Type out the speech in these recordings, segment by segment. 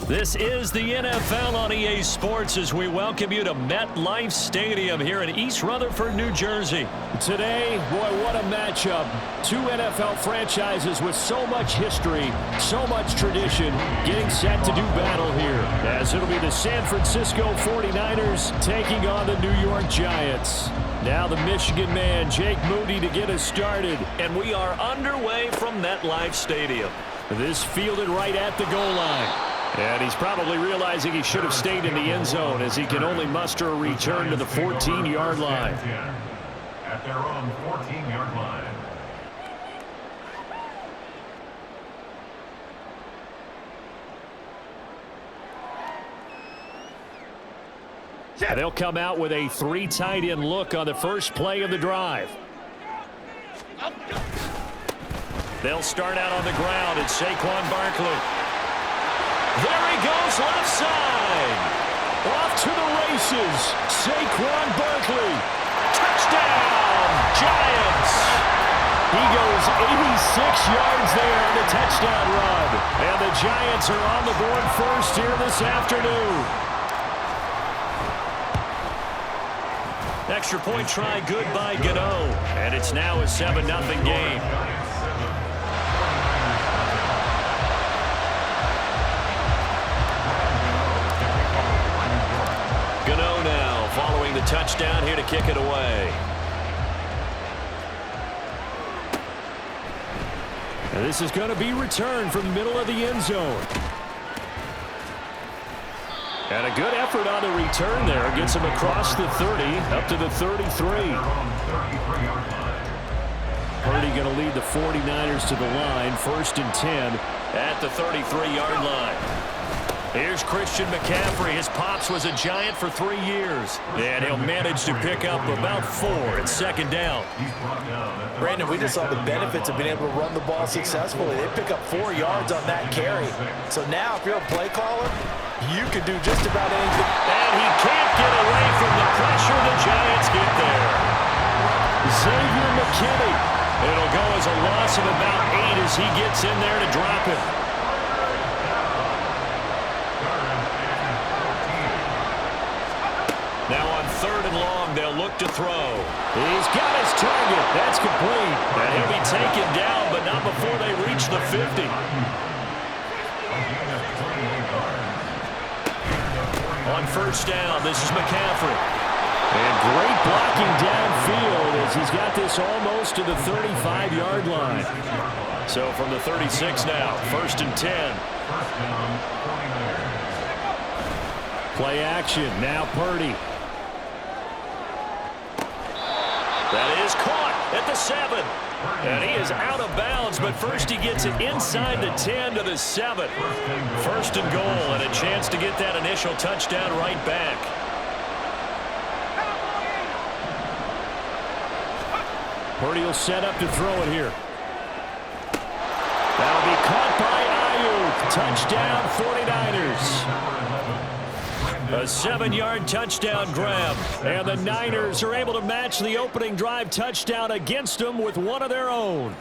This is the NFL on EA Sports as we welcome you to MetLife Stadium here in East Rutherford, New Jersey. Today, boy, what a matchup. Two NFL franchises with so much history, so much tradition, getting set to do battle here. As it'll be the San Francisco 49ers taking on the New York Giants. Now the Michigan man, Jake Moody, to get us started. And we are underway from MetLife Stadium. This fielded right at the goal line. And he's probably realizing he should have stayed in the end zone as he can only muster a return to the 14-yard line. At their own 14-yard line. They'll come out with a three tight end look on the first play of the drive. They'll start out on the ground. It's Saquon Barkley. There he goes, left side. Off to the races. Saquon Barkley. Touchdown, Giants. He goes 86 yards there on the touchdown run. And the Giants are on the board first here this afternoon. Extra point try good by Gano. And it's now a 7-0 game. Gano now following the touchdown here to kick it away. And this is going to be returned from the middle of the end zone. And a good effort on the return there. Gets him across the 30, up to the 33. Purdy going to lead the 49ers to the line, 1st and 10 at the 33-yard line. Here's Christian McCaffrey. His pops was a Giant for 3 years. And he'll manage to pick up about 4 at second down. Brandon, we just saw the benefits of being able to run the ball successfully. They pick up 4 yards on that carry. So now, if you're a play caller, you can do just about anything. And he can't get away from the pressure. The Giants get there. Xavier McKinney. It'll go as a loss of about 8 as he gets in there to drop it. Now on 3rd and long, they'll look to throw. He's got his target. That's complete. And he'll be taken down, but not before they reach the 50. On 1st down, this is McCaffrey. And great blocking downfield as he's got this almost to the 35-yard line. So from the 36 now, 1st and 10. Play action. Now Purdy. That is caught at the 7. And he is out of bounds, but first he gets it inside the 10 to the 7. 1st and goal, and a chance to get that initial touchdown right back. Purdy will set up to throw it here. That'll be caught by Ayuk. Touchdown 49ers. A 7-yard touchdown grab. And the Niners are able to match the opening drive touchdown against them with one of their own.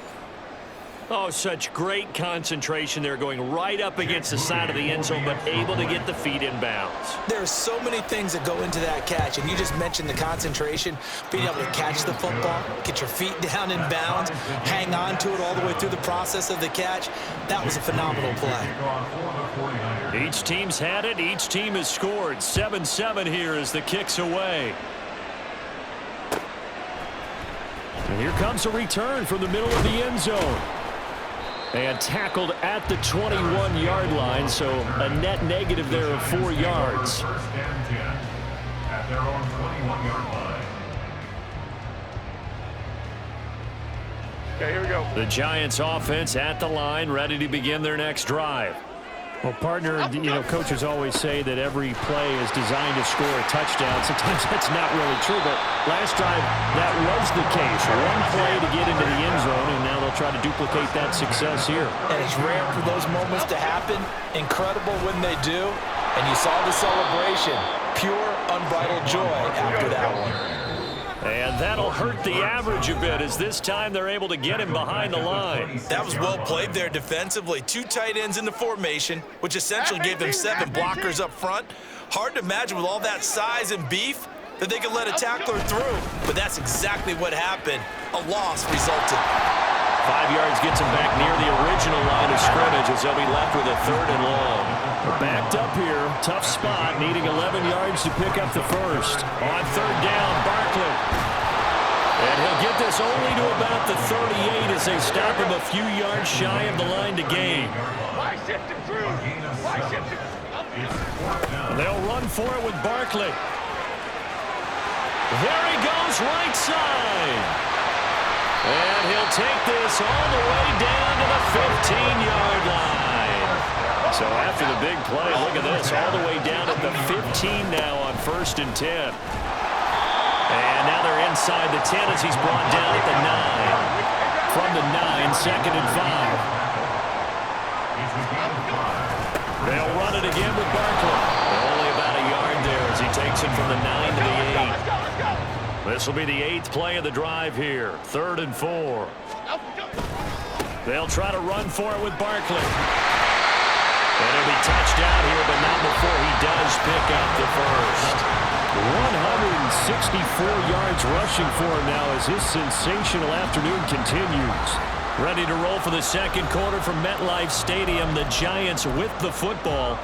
Oh, such great concentration there, going right up against the side of the end zone, but able to get the feet in bounds. There's so many things that go into that catch, and you just mentioned the concentration, being able to catch the football, get your feet down in bounds, hang on to it all the way through the process of the catch. That was a phenomenal play. Each team's had it. Each team has scored. 7-7 here as the kick's away. And here comes a return from the middle of the end zone. And tackled at the 21-yard line, so a net negative there of 4 yards. At their own 21-yard line. Okay, here we go. The Giants offense at the line, ready to begin their next drive. Well, partner, coaches always say that every play is designed to score a touchdown. Sometimes that's not really true, but last drive, that was the case. One play to get into the end zone, and now they'll try to duplicate that success here. And it's rare for those moments to happen. Incredible when they do. And you saw the celebration. Pure, unbridled joy after that one. And that'll hurt the average a bit, as this time they're able to get him behind the line. That was well played there defensively. 2 tight ends in the formation, which essentially gave them 7 blockers up front. Hard to imagine with all that size and beef that they could let a tackler through. But that's exactly what happened. A loss resulted. 5 yards gets him back near the original line of scrimmage, as they'll be left with a 3rd and long. Backed up here, tough spot, needing 11 yards to pick up the first. On 3rd down, Barkley. And he'll get this only to about the 38 as they stop him a few yards shy of the line to gain. They'll run for it with Barkley. There he goes, right side. And he'll take this all the way down to the 15-yard line. So after the big play, look at this, all the way down at the 15 now on 1st and 10. And now they're inside the 10 as he's brought down at the 9. From the 9, 2nd and 5. They'll run it again with Barkley. Only about a yard there as he takes it from the 9 to the 8. This will be the 8th play of the drive here. 3rd and 4. They'll try to run for it with Barkley. And he'll be touched out here, but not before he does pick up the first. 164 yards rushing for him now as his sensational afternoon continues. Ready to roll for the 2nd quarter from MetLife Stadium. The Giants with the football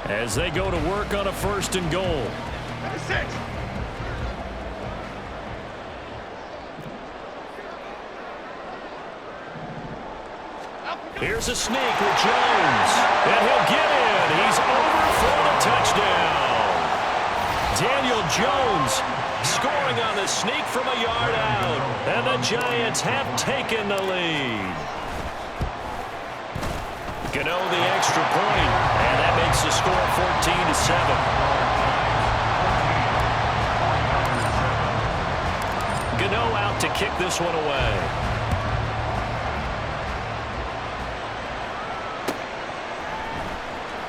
as they go to work on a 1st and goal. 6. Here's a sneak with Jones. And he'll get in. He's over for the touchdown. Daniel Jones scoring on the sneak from a yard out. And the Giants have taken the lead. Gano the extra point. And that makes the score 14-7. Gano out to kick this one away.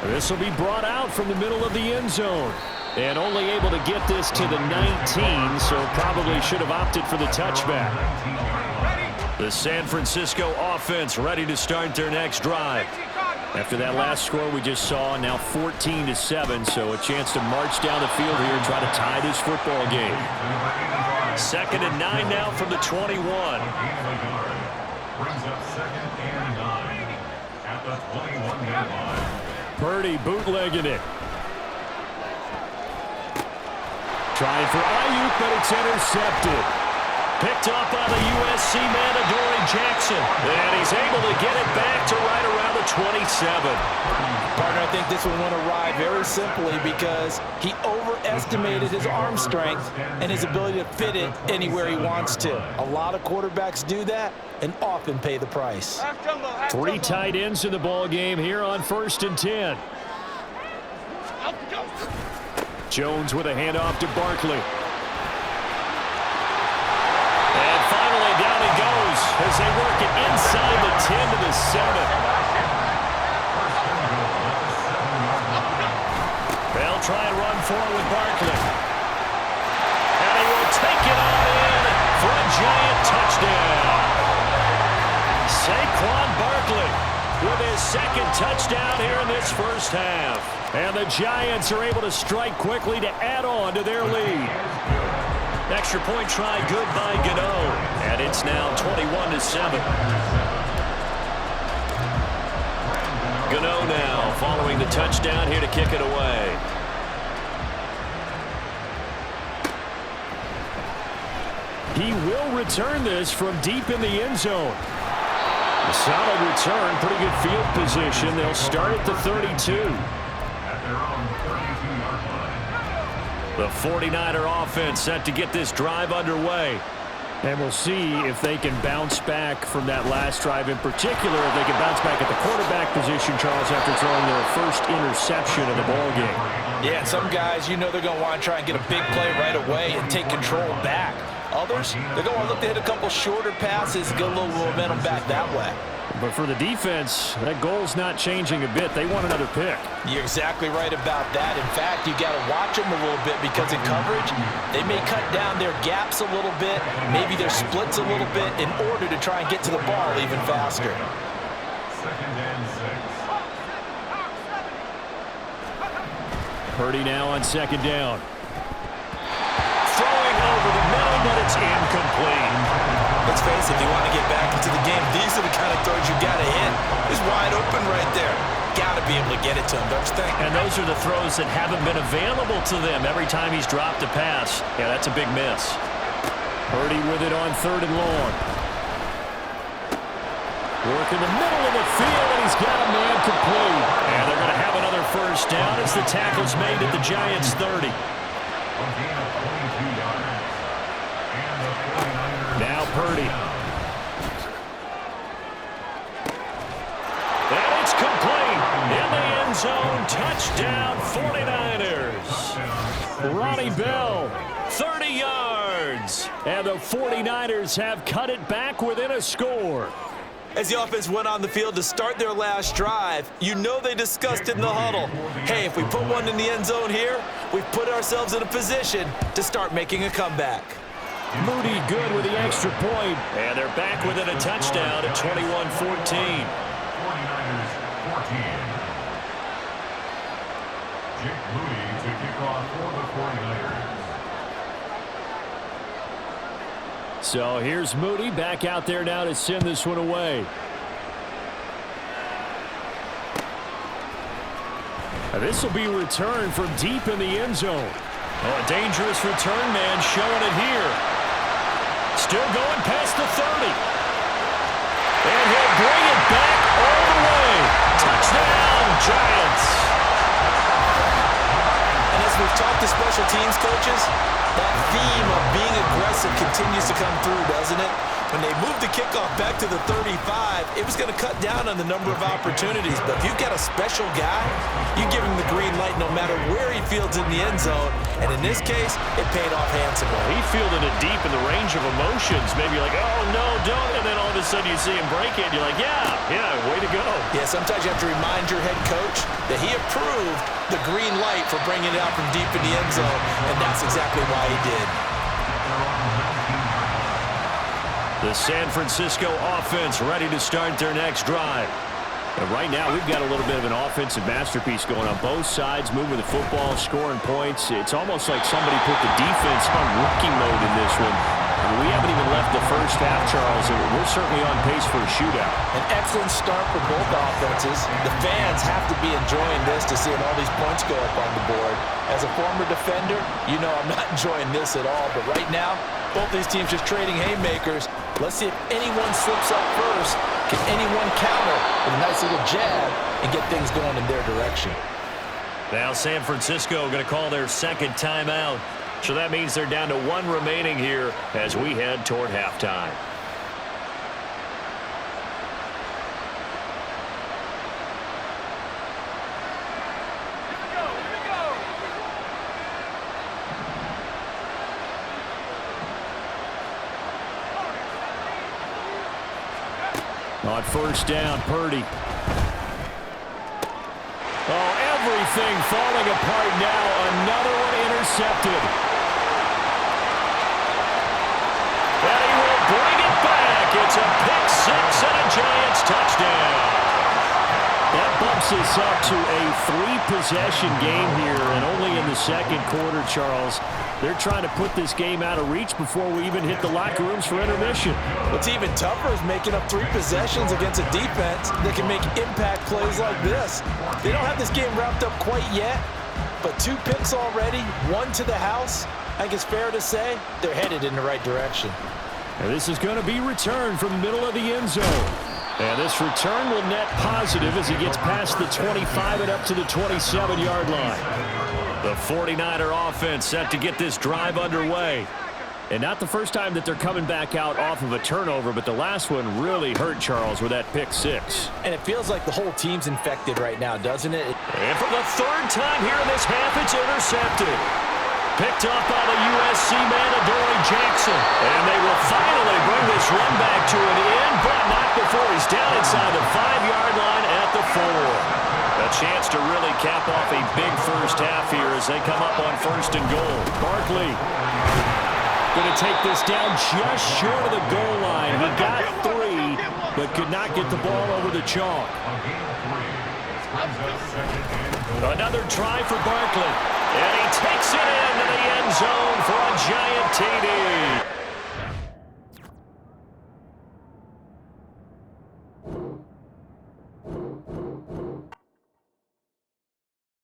This will be brought out from the middle of the end zone. And only able to get this to the 19, so probably should have opted for the touchback. The San Francisco offense ready to start their next drive. After that last score we just saw, now 14-7, so a chance to march down the field here and try to tie this football game. 2nd and 9 now from the 21. Brings up 2nd and 9 at the 21-yard line. Purdy bootlegging it. Trying for Ayuk, but it's intercepted. Picked up by the USC man, Adoree Jackson. And he's able to get it back to right around the 27. Partner, I think this one went awry very simply because he overestimated his arm strength and his ability to fit it anywhere he wants to. A lot of quarterbacks do that and often pay the price. 3 tight ends in the ball game here on 1st and 10. Jones with a handoff to Barkley. And finally down he goes as they work it inside the 10 to the 7. They'll try and run forward with Barkley. And he will take it on in for a giant touchdown. Saquon Barkley with his 2nd touchdown here in this first half. And the Giants are able to strike quickly to add on to their lead. Extra point try good by Gano. And it's now 21-7. Gano now following the touchdown here to kick it away. He will return this from deep in the end zone. A solid return, pretty good field position. They'll start at the 32. The 49er offense set to get this drive underway. And we'll see if they can bounce back from that last drive in particular, if they can bounce back at the quarterback position, Charles, after throwing their first interception of the ballgame. Yeah, some guys, you know they're going to want to try and get a big play right away and take control back. Others, they're going to look to hit a couple shorter passes, get a little momentum back that way. But for the defense, that goal's not changing a bit. They want another pick. You're exactly right about that. In fact, you got to watch them a little bit because in coverage, they may cut down their gaps a little bit, maybe their splits a little bit in order to try and get to the ball even faster. 2nd and 6. Purdy now on 2nd down. Throwing over the middle, but it's incomplete. Let's face it, if you want to get back into the game, these are the kind of throws you got to hit. He's wide open right there. Got to be able to get it to him, don't you think? And those are the throws that haven't been available to them every time he's dropped a pass. Yeah, that's a big miss. Purdy with it on 3rd and long. Work in the middle of the field, and he's got a man complete. And they're going to have another first down as the tackle's made at the Giants' 30. A gain of 22 yards. And the 49ers. Now Purdy. And it's complete. In the end zone, touchdown 49ers. Ronnie Bell. 30 yards. And the 49ers have cut it back within a score. As the offense went on the field to start their last drive, you know they discussed in the huddle, hey, if we put one in the end zone here, we've put ourselves in a position to start making a comeback. Moody good with the extra point. And they're back within a touchdown at 21-14. 49ers 14. Jake Moody to kick off for the 49ers. So here's Moody back out there now to send this one away. This will be returned from deep in the end zone. Oh, a dangerous return man showing it here. Still going past the 30. And he'll bring it back all the way. Touchdown, Giants. And as we've talked to special teams coaches, that theme of being aggressive continues to come through, doesn't it? When they moved the kickoff back to the 35, it was going to cut down on the number of opportunities. But if you've got a special guy, you give him the green light no matter where he fields in the end zone. And in this case, it paid off handsomely. He fielded it deep in the range of emotions. Maybe you're like, oh, no, don't. And then all of a sudden you see him break it. And you're like, yeah, way to go. Yeah, sometimes you have to remind your head coach that he approved the green light for bringing it out from deep in the end zone. And that's exactly why he did. The San Francisco offense ready to start their next drive. And right now, we've got a little bit of an offensive masterpiece going on both sides, moving the football, scoring points. It's almost like somebody put the defense on rookie mode in this one. We haven't even left the first half, Charles, and we're certainly on pace for a shootout. An excellent start for both offenses. The fans have to be enjoying this to seeing all these points go up on the board. As a former defender, you know I'm not enjoying this at all. But right now, both these teams just trading haymakers. Let's see if anyone slips up first. Can anyone counter with a nice little jab and get things going in their direction? Now San Francisco going to call their second timeout. So that means they're down to one remaining here as we head toward halftime. On first down, Purdy. Oh, everything falling apart now. Another one intercepted. And he will bring it back. It's a pick six and a Giants touchdown. That bumps us up to a 3-possession game here, and only in the second quarter, Charles. They're trying to put this game out of reach before we even hit the locker rooms for intermission. What's even tougher is making up 3 possessions against a defense that can make impact plays like this. They don't have this game wrapped up quite yet, but 2 picks already, 1 to the house. I think it's fair to say they're headed in the right direction. And this is going to be returned from the middle of the end zone. And this return will net positive as he gets past the 25 and up to the 27-yard line. The 49er offense set to get this drive underway. And not the first time that they're coming back out off of a turnover, but the last one really hurt, Charles, with that pick six. And it feels like the whole team's infected right now, doesn't it? And for the third time here in this half, it's intercepted. Picked up by the USC man, Adoree Jackson. And they will finally bring this run back to an end, but not before he's down inside the 5-yard line at the 4. A chance to really cap off a big first half here as they come up on 1st and goal. Barkley going to take this down just short of the goal line. He got 3, but could not get the ball over the chalk. Another try for Barkley. And he takes it into the end zone for a giant TD.